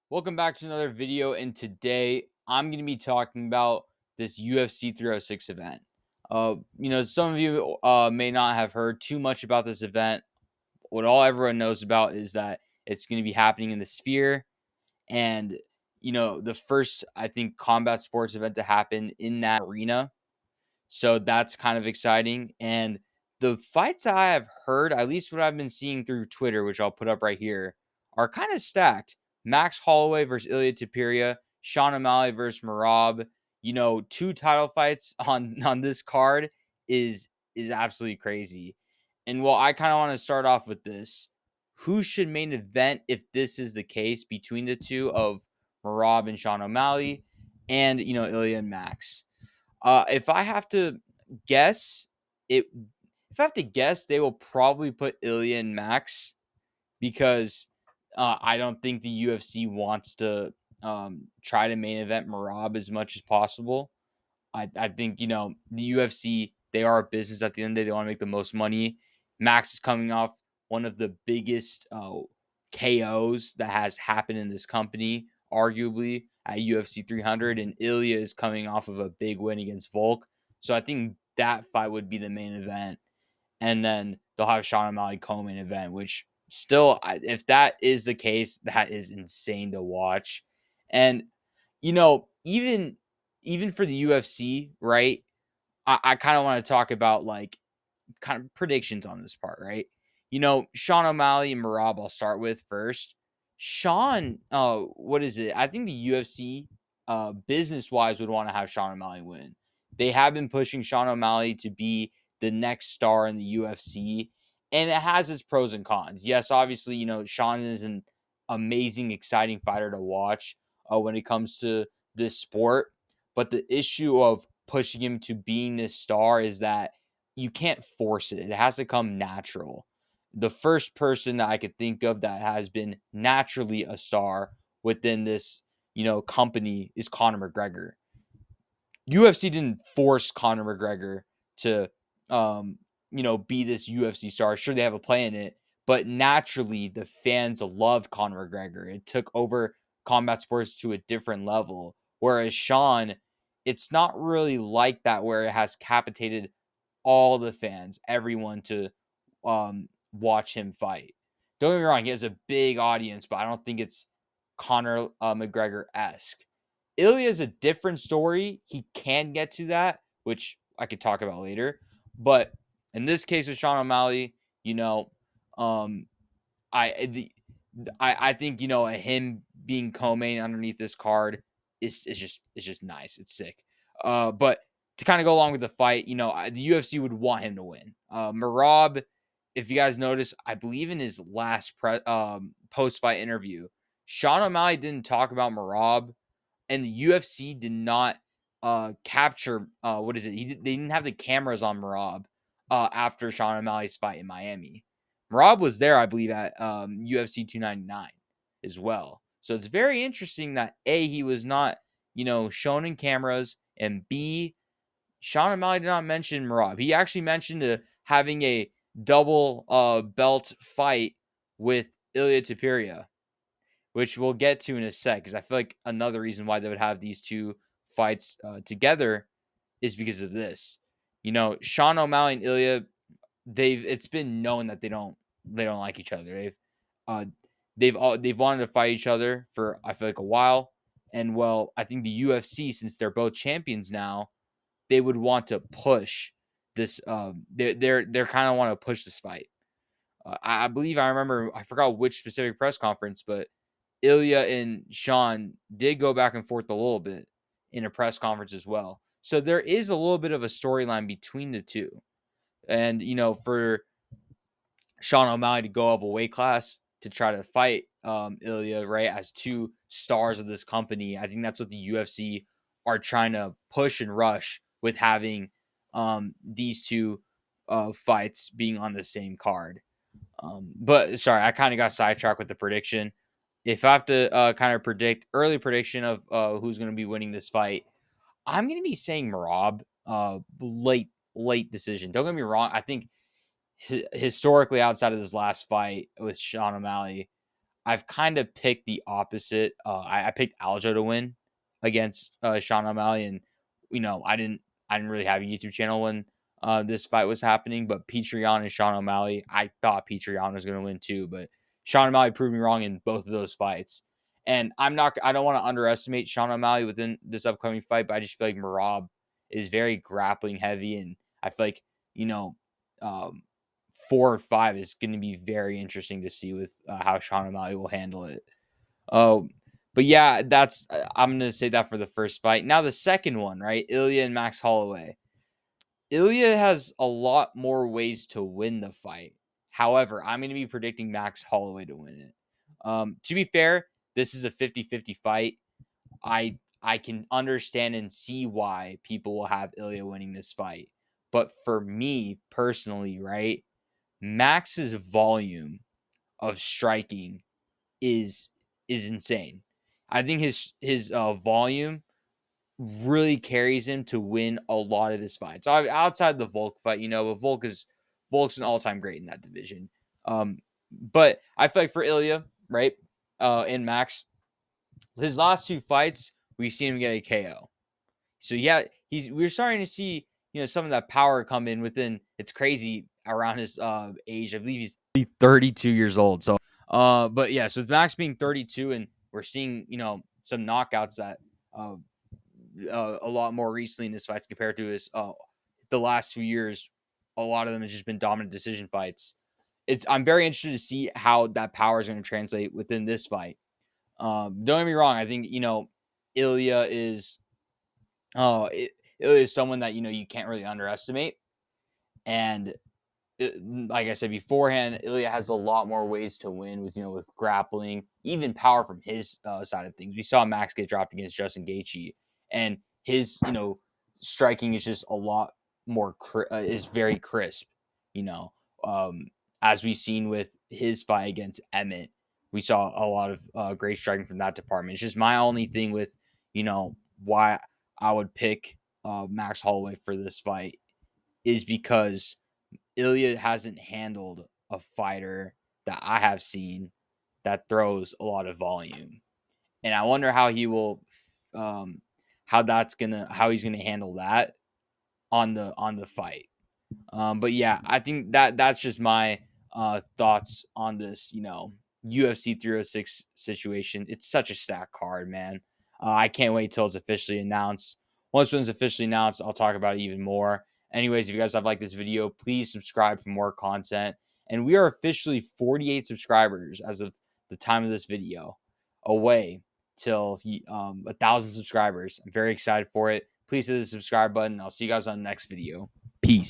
Welcome back to another video, and today I'm going to be talking about this UFC 306 event. Some of you may not have heard too much about this event. What all everyone knows about is that it's going to be happening in the Sphere, and the first, I think, combat sports event to happen in that arena. So that's kind of exciting. And the fights I have heard, at least what I've been seeing through Twitter, which I'll put up right here, are kind of stacked. Max Holloway versus Ilya Tapiria, Sean O'Malley versus Marab. Two title fights on this card is absolutely crazy. And well, I kind of want to start off with this. Who should main event if this is the case between the two of Marab and Sean O'Malley and Ilya and Max? If I have to guess, it if I have to guess, they will probably put Ilya and Max because I don't think the UFC wants to try to main event Marab as much as possible. I think the UFC, they are a business at the end of the day. They want to make the most money. Max is coming off one of the biggest KOs that has happened in this company, arguably at UFC 300, and Ilya is coming off of a big win against Volk. So I think that fight would be the main event, and then they'll have Sean O'Malley co-main event, which still, if that is the case, that is insane to watch. And even for the UFC, right? I kind of want to talk about like kind of predictions on this part, right? Sean O'Malley and Marab, I'll start with first. Sean, what is it? I think the UFC, business wise, would want to have Sean O'Malley win. They have been pushing Sean O'Malley to be the next star in the UFC, and it has its pros and cons. Yes, obviously, Sean is an amazing, exciting fighter to watch when it comes to this sport. But the issue of pushing him to being this star is that you can't force it. It has to come natural. The first person that I could think of that has been naturally a star within this, company is Conor McGregor. UFC didn't force Conor McGregor to, be this UFC star. Sure, they have a play in it, but naturally, the fans loved Conor McGregor. It took over combat sports to a different level. Whereas Sean, it's not really like that, where it has capitated all the fans, everyone to watch him fight. Don't get me wrong, he has a big audience, but I don't think it's Conor McGregor esque. Ilya is a different story. He can get to that, which I could talk about later. But in this case with Sean O'Malley, you know, um, I the I think him being co-main underneath this card is just nice. It's sick. But to kind of go along with the fight, the UFC would want him to win. Marab, if you guys notice, I believe in his last post fight interview, Sean O'Malley didn't talk about Marab, and the UFC did not capture what is it? They didn't have the cameras on Marab after Sean O'Malley's fight in Miami. Marab was there, I believe, at UFC 299 as well. So it's very interesting that A, he was not, shown in cameras, and B, Sean O'Malley did not mention Marab. He actually mentioned having a double belt fight with Ilya Tapiria, which we'll get to in a sec, because I feel like another reason why they would have these two fights together is because of this. Sean O'Malley and Ilya, it's been known that they don't like each other. Uh they've wanted to fight each other for, I feel like, a while. And well, I think the UFC, since they're both champions now, they would want to push this. They're kind of want to push this fight. I believe, I remember, I forgot which specific press conference, but Ilya and Sean did go back and forth a little bit in a press conference as well. So there is a little bit of a storyline between the two. And, for Sean O'Malley to go up a weight class to try to fight Ilya, right, as two stars of this company, I think that's what the UFC are trying to push and rush with having these two fights being on the same card. But sorry, I kind of got sidetracked with the prediction. If I have to kind of predict early prediction of who's going to be winning this fight, I'm going to be saying Marab. Late decision. Don't get me wrong. I think historically, outside of this last fight with Sean O'Malley, I've kind of picked the opposite. I picked Aljo to win against Sean O'Malley, and I didn't really have a YouTube channel when this fight was happening. But Petrion and Sean O'Malley, I thought Petrion was going to win too, but Sean O'Malley proved me wrong in both of those fights. And I don't want to underestimate Sean O'Malley within this upcoming fight, but I just feel like Merab is very grappling heavy, and I feel like um, 4 or 5 is going to be very interesting to see with how Sean O'Malley will handle it. Oh, but yeah, I'm going to say that for the first fight. Now the second one, right? Ilya and Max Holloway. Ilya has a lot more ways to win the fight. However, I'm going to be predicting Max Holloway to win it. To be fair, this is a 50-50 fight. I can understand and see why people will have Ilya winning this fight. But for me personally, right? Max's volume of striking is insane. I think his volume really carries him to win a lot of his fights. Outside the Volk fight, but Volk's an all-time great in that division. But I feel like for Ilya, right, and Max, his last 2 fights, we've seen him get a KO. So yeah, we're starting to see some of that power come in within. It's crazy around his age. I believe he's 32 years old. So but yeah, so with Max being 32, and we're seeing some knockouts that a lot more recently in his fights compared to his the last few years. A lot of them has just been dominant decision fights. I'm very interested to see how that power is going to translate within this fight. Don't get me wrong. I think Ilya is Ilya is someone that you can't really underestimate, and like I said beforehand, Ilya has a lot more ways to win with grappling, even power from his side of things. We saw Max get dropped against Justin Gaethje, and his striking is just a lot more is very crisp. You know, um, as we've seen with his fight against Emmett, we saw a lot of great striking from that department. It's just my only thing with why I would pick Max Holloway for this fight is because Ilya hasn't handled a fighter that I have seen that throws a lot of volume, and I wonder how he will, how he's gonna handle that on the fight. But yeah, I think that's just my thoughts on this, UFC 306 situation. It's such a stacked card, man. I can't wait till it's officially announced. Once it's officially announced, I'll talk about it even more. Anyways, if you guys have liked this video, please subscribe for more content. And we are officially 48 subscribers as of the time of this video, away till 1,000 subscribers. I'm very excited for it. Please hit the subscribe button. I'll see you guys on the next video. Peace.